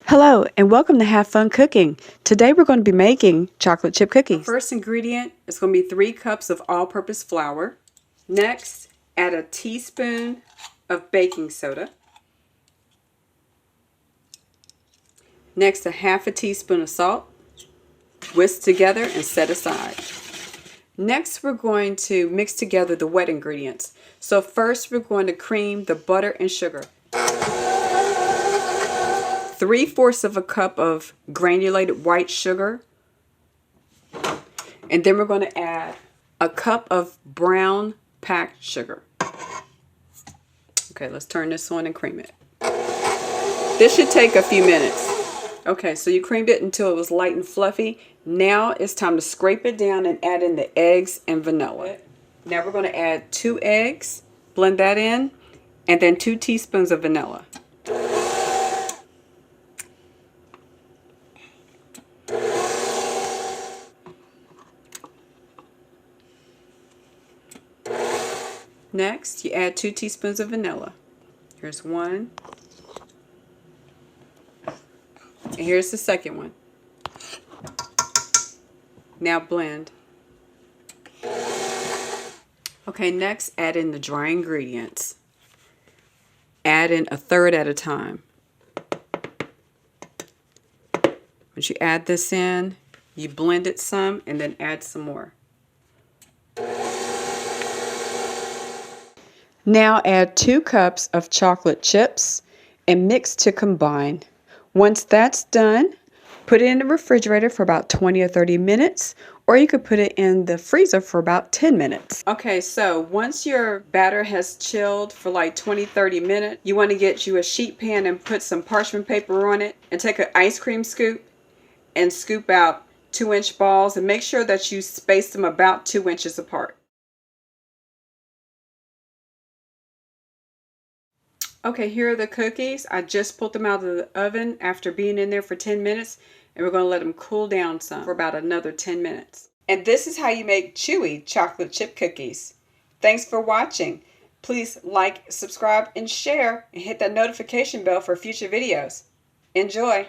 Hello and welcome to Have Fun Cooking. Today we're going to be making chocolate chip cookies. The first ingredient is going to be 3 cups of all-purpose flour. Next, add a teaspoon of baking soda. Next, a half a teaspoon of salt. Whisk together and set aside. Next, we're going to mix together the wet ingredients. So first, we're going to cream the butter and sugar. 3/4 of a cup of granulated white sugar. And then we're going to add a cup of brown packed sugar. Okay, let's turn this on and cream it. This should take a few minutes. Okay, so you creamed it until it was light and fluffy. Now it's time to scrape it down and add in the eggs and vanilla. Now we're going to add 2 eggs, blend that in, and then 2 teaspoons of vanilla. Next, you add 2 teaspoons of vanilla. Here's one. And here's the second one. Now blend. Okay, next add in the dry ingredients. Add in 1/3 at a time. Once you add this in, you blend it some and then add some more. Now add 2 cups of chocolate chips and mix to combine. Once that's done, put it in the refrigerator for about 20 or 30 minutes, or you could put it in the freezer for about 10 minutes. Okay, so once your batter has chilled for like 20-30 minutes, you want to get you a sheet pan and put some parchment paper on it and take an ice cream scoop and scoop out 2-inch balls and make sure that you space them about 2 inches apart. Okay, here are the cookies. I just pulled them out of the oven after being in there for 10 minutes, and we're going to let them cool down some for about another 10 minutes. And this is how you make chewy chocolate chip cookies. Thanks for watching. Please like, subscribe, and share, and hit that notification bell for future videos. Enjoy!